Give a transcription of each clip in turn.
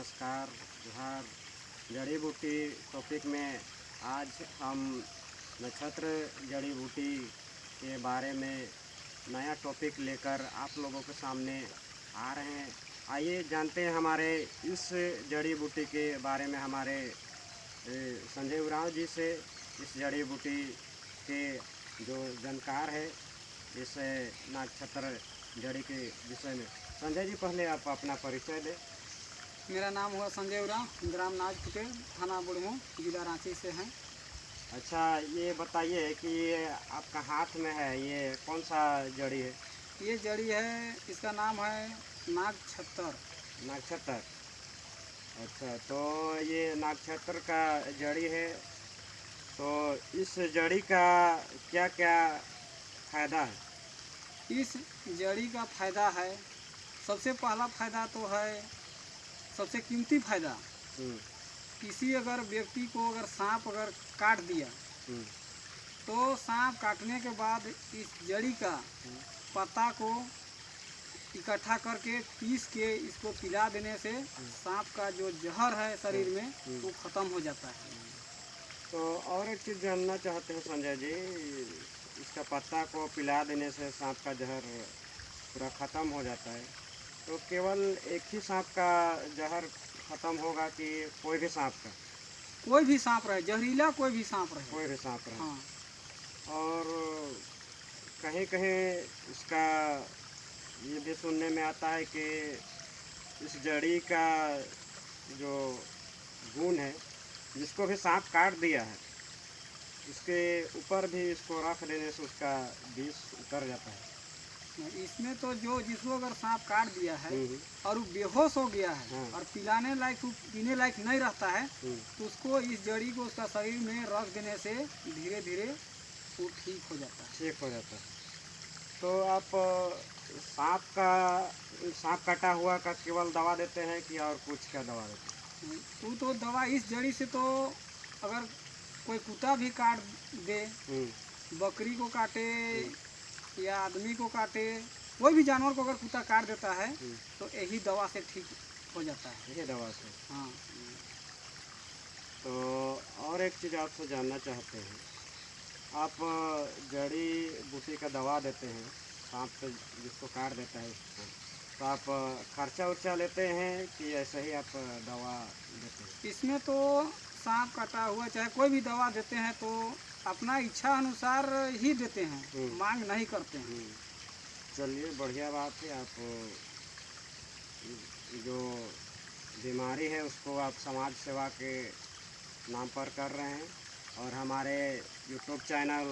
नमस्कार, जोहार। जड़ी बूटी टॉपिक में आज हम नक्षत्र जड़ी बूटी के बारे में नया टॉपिक लेकर आप लोगों के सामने आ रहे हैं। आइए जानते हैं हमारे इस जड़ी बूटी के बारे में हमारे संजय उरांव जी से। इस जड़ी बूटी के जो जानकार है इस नक्षत्र जड़ी के विषय में। संजय जी, पहले आप अपना परिचय दें। मेरा नाम हुआ संजय उरांव, ग्राम नाज कुटे, थाना बुढ़मू, जिला रांची से हैं। अच्छा, ये बताइए कि ये आपका हाथ में है, ये कौन सा जड़ी है? ये जड़ी है, इसका नाम है नागछत्तर। नक्षत्र। अच्छा, तो ये नक्षत्र का जड़ी है। तो इस जड़ी का क्या क्या फायदा है? इस जड़ी का फायदा है, सबसे पहला फायदा तो है, सबसे कीमती फायदा, किसी अगर व्यक्ति को अगर सांप अगर काट दिया तो सांप काटने के बाद इस जड़ी का पत्ता को इकट्ठा करके पीस के इसको पिला देने से सांप का जो जहर है शरीर में वो खत्म हो जाता है। तो और एक चीज़ जानना चाहते हैं संजय जी, इसका पत्ता को पिला देने से सांप का जहर पूरा ख़त्म हो जाता है। तो केवल एक ही सांप का जहर ख़त्म होगा कि कोई भी सांप का? कोई भी सांप रहे, जहरीला कोई भी सांप रहे। कोई भी सांप रहे। हाँ। और कहीं कहीं इसका ये भी सुनने में आता है कि इस जड़ी का जो गुण है, जिसको भी सांप काट दिया है, इसके ऊपर भी इसको रख देने से उसका विष उतर जाता है। इसमें तो जो जिसको अगर सांप काट दिया है और वो बेहोश हो गया है हाँ। और पिलाने लायक पीने लायक नहीं रहता है तो तो उसको इस जड़ी को उसका शरीर में रख देने से धीरे धीरे वो ठीक हो जाता है। ठीक हो जाता है। तो आप सांप काटा हुआ का केवल दवा देते हैं कि और कुछ का दवा देते हैं? वो तो दवा इस जड़ी से तो अगर कोई कुत्ता भी काट दे, बकरी को काटे या आदमी को काटे, कोई भी जानवर को अगर कुत्ता काट देता है तो यही दवा से ठीक हो जाता है। ये दवा से? हाँ। तो और एक चीज़ आपसे जानना चाहते हैं, आप जड़ी बूटी का दवा देते हैं सांप से जिसको काट देता है उसको, तो आप खर्चा उर्चा लेते हैं कि ऐसे ही आप दवा देते हैं? इसमें तो सांप काटा हुआ चाहे कोई भी दवा देते हैं तो अपना इच्छा अनुसार ही देते हैं, मांग नहीं करते हैं। चलिए, बढ़िया बात है। आप जो बीमारी है उसको आप समाज सेवा के नाम पर कर रहे हैं। और हमारे यूट्यूब चैनल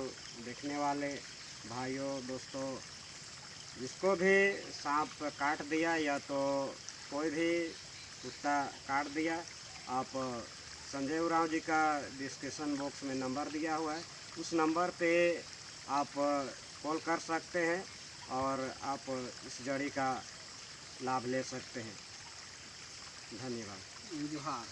देखने वाले भाइयों दोस्तों, जिसको भी सांप काट दिया या तो कोई भी कुत्ता काट दिया, आप संजय उरांव जी का डिस्क्रिप्शन बॉक्स में नंबर दिया हुआ है, उस नंबर पे आप कॉल कर सकते हैं और आप इस जड़ी का लाभ ले सकते हैं। धन्यवाद। जोहार।